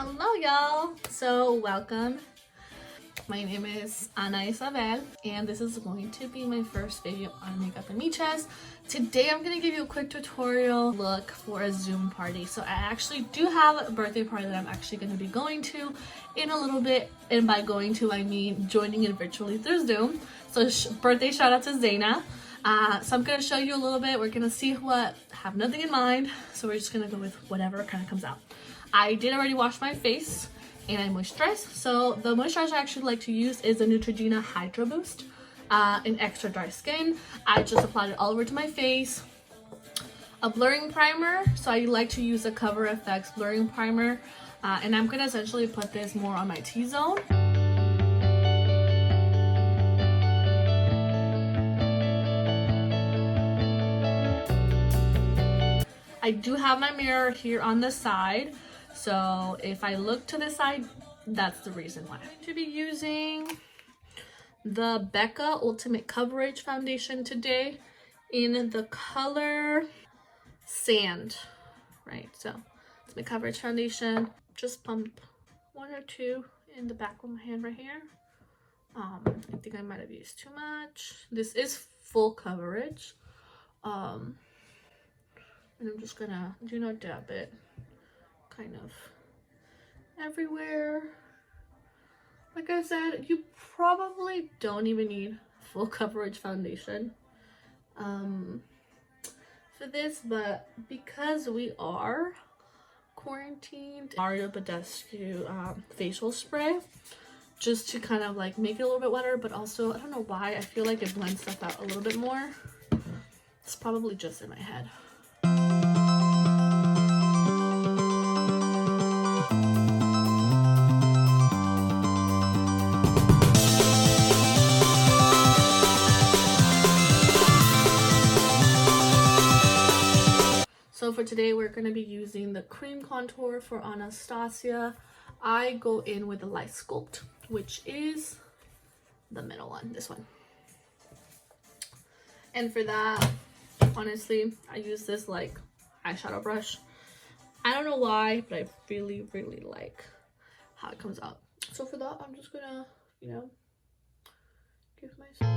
Hello y'all, so welcome. My name is Anastasia Beverly, and this is going to be my first video on makeup and michas. Today I'm going to give you a quick tutorial look for a Zoom party. So I actually do have a birthday party that I'm actually going to be going to in a little bit, and by going to I mean joining it virtually through Zoom. So birthday shout out to Zaina. So I'm going to show you a little bit. We're going to see what, have nothing in mind, so we're just going to go with whatever kind of comes out. I did already wash my face and I moisturized. So the moisturizer I actually like to use is the Neutrogena Hydro-boost in extra dry skin. I just applied it all over to my face. A blurring primer, so I like to use a Cover FX blurring primer, and I'm going to essentially put this more on my T-zone. I do have my mirror here on the side, so if I look to the side, that's the reason why. I'm going to be using the Beca Ultimate Coverage Foundation today in the color Sand, right? So it's my coverage foundation. Just pump one or two in the back of my hand right here. I think I might have used too much. This is full coverage. And I'm just gonna dab it kind of everywhere. Like I said, you probably don't even need full coverage foundation for this, but because we are quarantined, Mario Badescu facial spray, just to kind of like make it a little bit wetter, but also I don't know why I feel like it blends stuff out a little bit more. It's probably just in my head. So for today, we're going to be using the cream contour for Anastasia. I go in with the Light Sculpt, which is the middle one, this one. And for that, honestly, I use this like eyeshadow brush. I don't know why, but I really like how it comes out. So for that, I'm just gonna, give myself...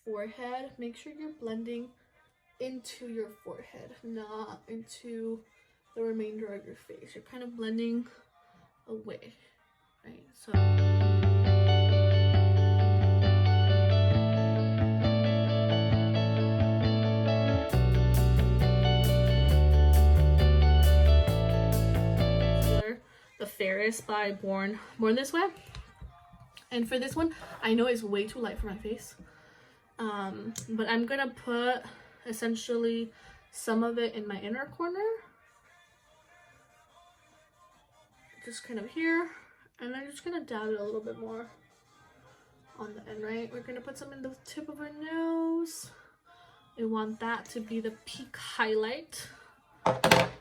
forehead, make sure you're blending into your forehead, not into the remainder of your face. You're kind of blending away, right? So the Fairest by Born This Way. And for this one, I know it's way too light for my face. But I'm gonna put essentially some of it in my inner corner, just kind of here, and I'm just gonna dab it a little bit more on the end, right? We're gonna put some in the tip of our nose. We want that to be the peak highlight,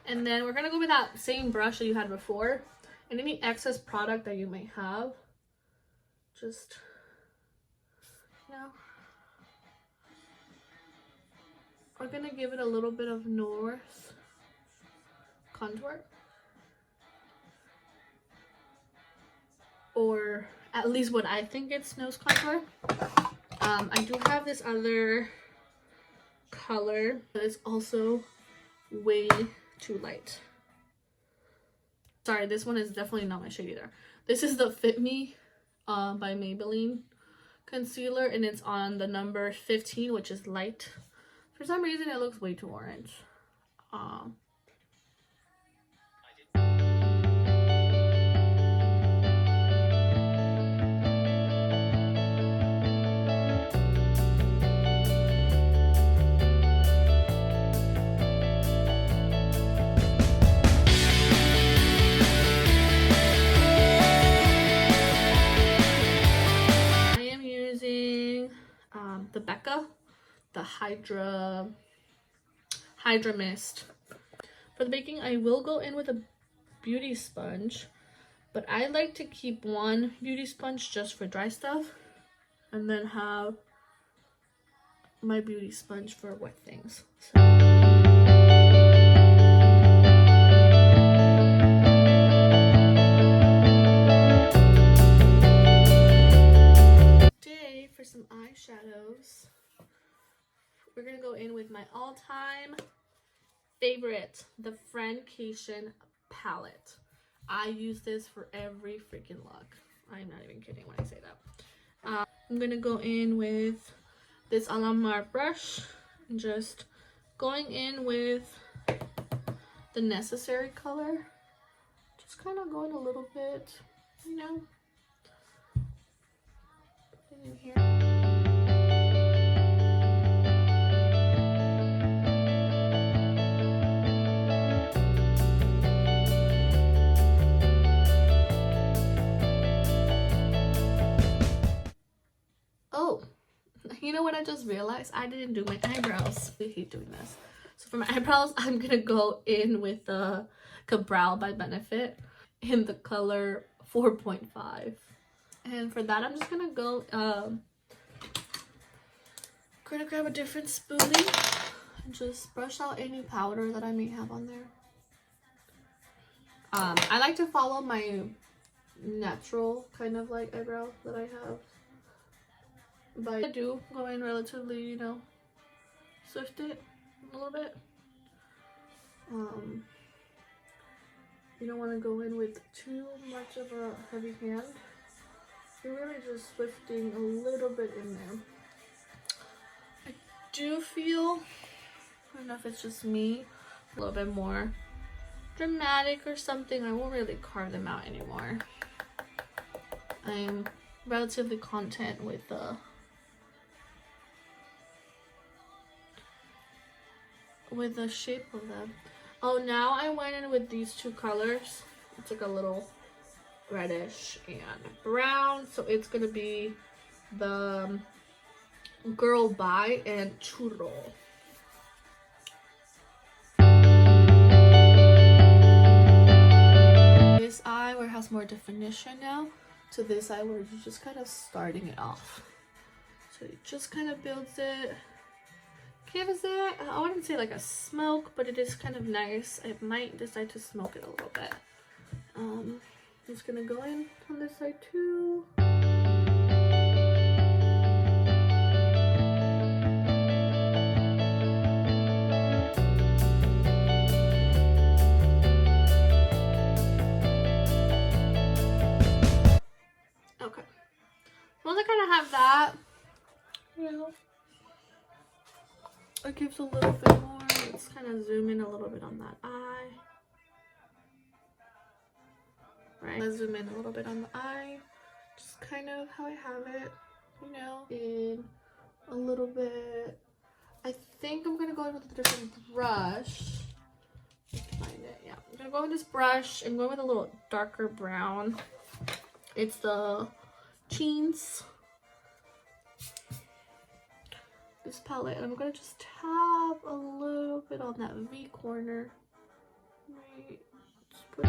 and then we're gonna go with that same brush that you had before, and any excess product that you may have, just we're gonna give it a little bit of north contour, or at least what I think it's nose contour. I do have this other color that is also way too light. Sorry, this one is definitely not my shade either. This is the Fit Me by Maybelline concealer, and it's on the number 15, which is light. For some reason, it looks way too orange. I am using the Beca, the Hydra-mist. For the baking, I will go in with a beauty sponge, but I like to keep one beauty sponge just for dry stuff and then have my beauty sponge for wet things. So. For some eyeshadows, we're gonna go in with my all-time favorite, the Friendcation palette. I use this for every freaking look. I'm not even kidding when I say that. I'm gonna go in with this Alamar brush and just going in with the necessary color, just kind of going a little bit, you know, in here. Oh, you know what I just realized? I didn't do my eyebrows. I hate doing this. So for my eyebrows, I'm gonna go in with the Cabral by Benefit in the color 4.5. And for that, I'm just gonna go, gonna grab a different spoolie and just brush out any powder that I may have on there. I like to follow my natural kind of like eyebrow that I have. But I do go in relatively, you know, swift it a little bit. You don't want to go in with too much of a heavy hand. You're really just swifting a little bit in there. I do feel, I don't know if it's just me, a little bit more dramatic or something. I won't really carve them out anymore. I'm relatively content with the shape of them. Oh, now I went in with these two colors. It's like a little reddish and brown, so it's gonna be the Girl Bye and Churro. This eye where it has more definition now to this eye where you're just kind of starting it off, so it just kind of builds it, gives it, I wouldn't say like a smoke, but it is kind of nice. I might decide to smoke it a little bit. I'm just gonna go in on this side too. Okay. Once I kind of have that, you know, it gives a little bit more. Let's kind of zoom in a little bit on that eye. Right, let's zoom in a little bit on the eye. Just kind of how I have it, you know, in a little bit. I think I'm gonna go in with a different brush. Let's find it. Yeah, I'm gonna go with this brush and go with a little darker brown. It's the Cheens, this palette, and I'm gonna just tap a little bit on that V corner. Right. Just put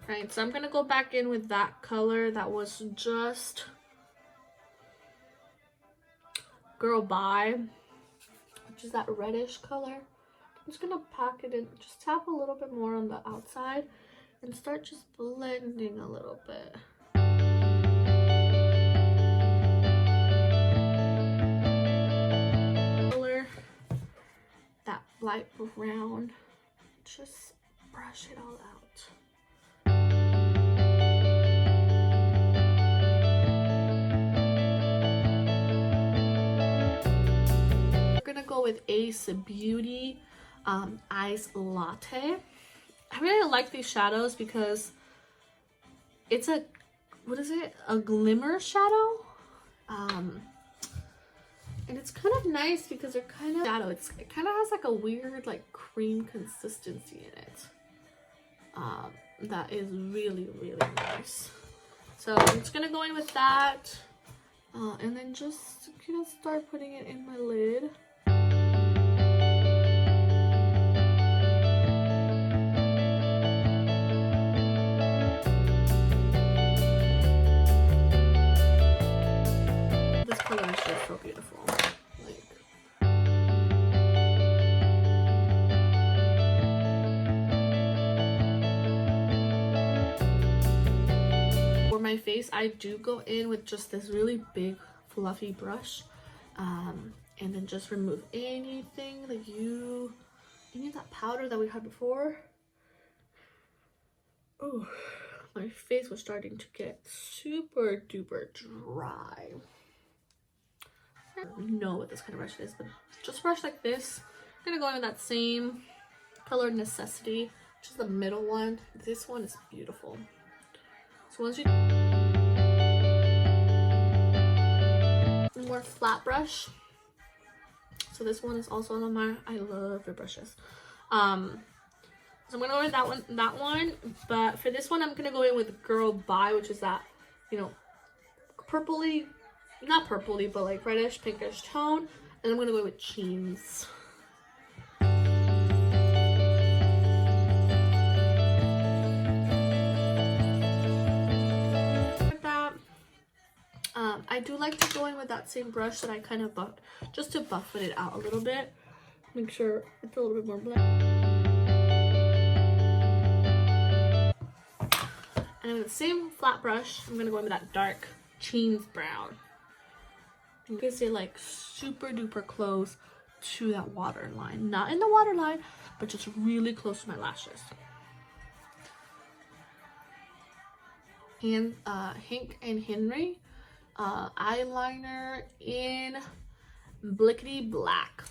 right, so I'm gonna go back in with that color that was just Girl Bye, which is that reddish color. I'm just gonna pack it in, just tap a little bit more on the outside and start just blending a little bit. Color, that light brown, just brush it all out. Go with Ace Beauty Ice Latte. I really like these shadows because it's a, what is it? A glimmer shadow. And it's kind of nice because they're kind of shadow. It kind of has like a weird like cream consistency in it. That is really, really nice. So I'm just gonna go in with that, and then just kind of start putting it in my lid. This color is just so beautiful. My face, I do go in with just this really big fluffy brush, and then just remove anything that any of that powder that we had before. Oh, my face was starting to get super duper dry. I don't know what this kind of brush is, but just brush like this. I'm gonna go in with that same color Necessity, which is the middle one. This one is beautiful. So once you more flat brush, so this one is also Alamar. I love their brushes. So I'm gonna go with that one, but for this one I'm gonna go in with Girl Bye, which is that, you know, purpley, not purpley, but like reddish pinkish tone, and I'm gonna go with Cheens. I do like to go in with that same brush that I kind of buffed, just to buff it out a little bit. Make sure it's a little bit more black. And with the same flat brush, I'm going to go in with that dark Cheens brown. You can see like super duper close to that waterline. Not in the waterline, but just really close to my lashes. And Hank and Henry eyeliner in Blickity Black.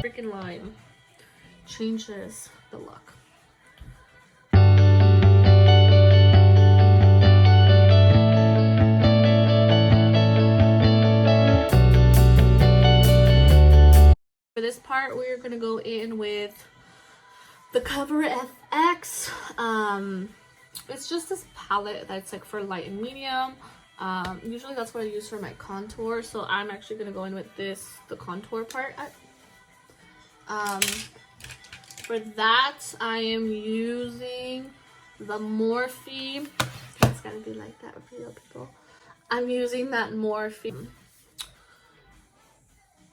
Freaking line changes the look. For this part, we're gonna go in with the Cover FX. It's just this palette that's like for light and medium. Usually that's what I use for my contour, so I'm actually gonna go in with this, the contour part. For that, I am using the Morphe. It's gotta be like that for real people. I'm using that Morphe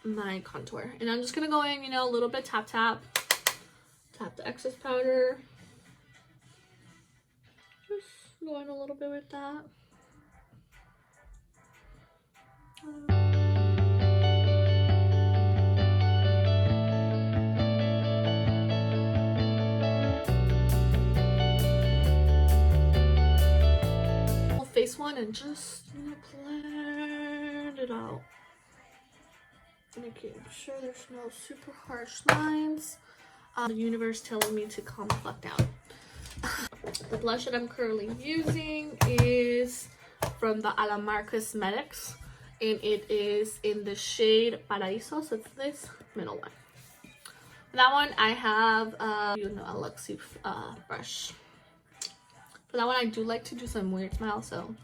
my contour, and I'm just gonna go in, you know, a little bit tap the excess powder, just go in a little bit with that. Face one and just, you know, blend it out. Making sure there's no super harsh lines. The universe telling me to calm the fuck down. The blush that I'm currently using is from the Alamar Cosmetics, and it is in the shade Paraiso, so it's this middle one. For that one, I have a Luxie brush. For that one, I do like to do some weird smile, so.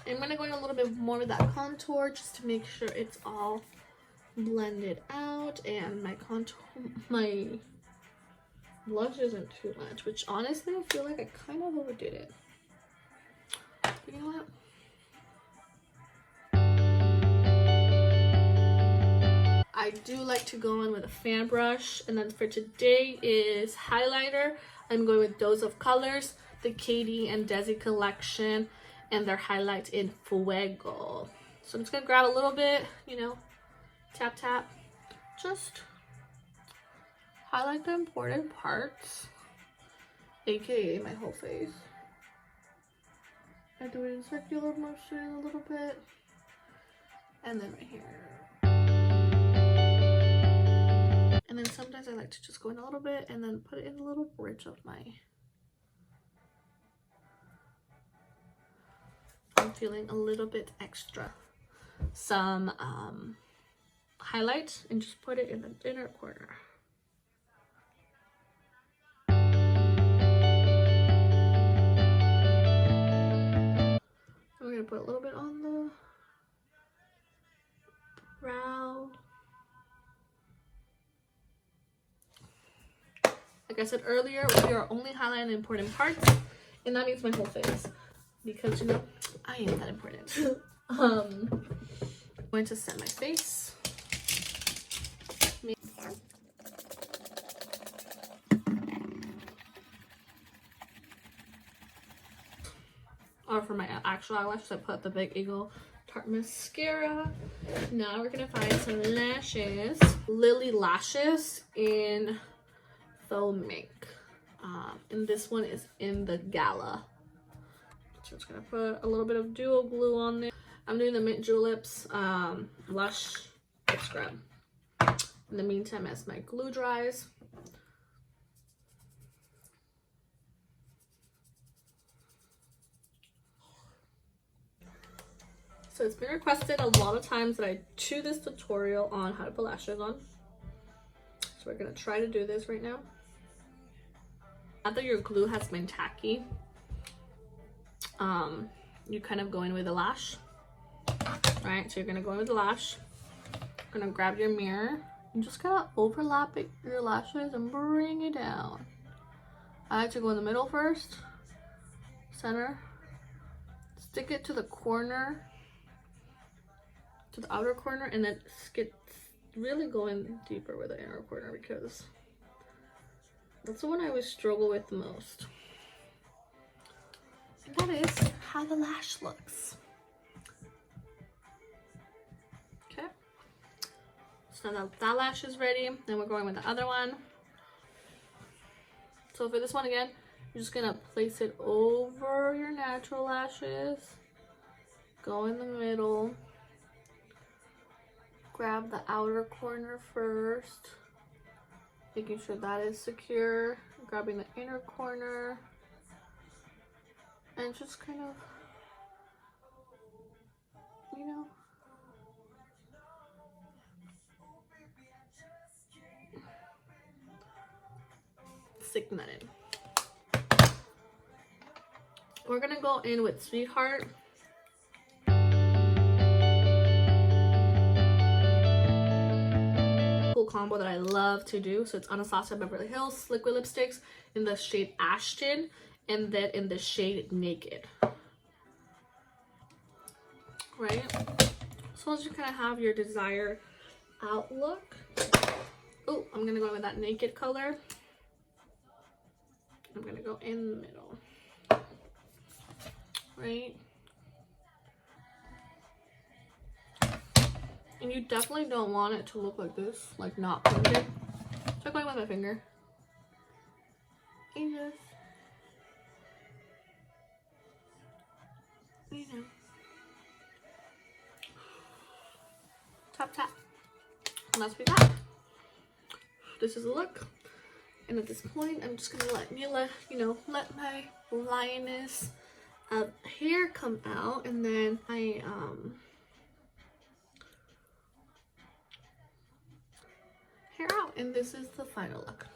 I'm gonna go in a little bit more with that contour just to make sure it's all blended out, and my contour, my blush isn't too much, which honestly I feel like I kind of overdid it. But you know what? I do like to go in with a fan brush, and then for today is highlighter. I'm going with Dose of Colors, the Katie and Desi collection, and their highlight in Fuego. So I'm just gonna grab a little bit, you know, tap, just highlight the important parts, aka my whole face. I do it in circular motion a little bit. and then right here. And then sometimes I like to just go in a little bit and then put it in a little bridge of my... I'm feeling a little bit extra. Some highlight and just put it in the inner corner. We're gonna put a little bit on the brow. Like I said earlier, we are only highlighting the important parts, and that means my whole face, because you know I ain't that important. I'm going to set my face. Or for my actual eyelashes, I put the Big Eagle Tarte mascara. Now we're gonna find some lashes. Lily lashes in Faux Mink. And this one is in the Gala. So I'm just gonna put a little bit of duo glue on there. I'm doing the Mint Juleps Lush Lip Scrub. In the meantime, as my glue dries. So it's been requested a lot of times that I do this tutorial on how to put lashes on. So we're gonna try to do this right now. Now that your glue has been tacky, you kind of go in with a lash. Right, so you're gonna go in with the lash. You're gonna grab your mirror and just kind of overlap your lashes and bring it down. I like to go in the middle first, center, stick it to the corner, to the outer corner, and then get really going deeper with the inner corner, because that's the one I always struggle with the most. And that is how the lash looks. Okay, so now that lash is ready, then we're going with the other one. So for this one again, you're just gonna place it over your natural lashes, go in the middle, grab the outer corner first, making sure that is secure, grabbing the inner corner, and just kind of, you know, sticking that in. We're gonna go in with Sweetheart. Combo that I love to do. So it's Anastasia Beverly Hills liquid lipsticks in the shade Ashton, and then in the shade Naked. Right? So as you kind of have your desired outlook. Oh, I'm gonna go with that Naked color. I'm gonna go in the middle. Right? And you definitely don't want it to look like this, like not pointed. So I'm going with my finger. And just, you know, tap tap. And that's what we got. This is the look. And at this point, I'm just gonna let my lioness of hair come out, and then I hair out, and this is the final look.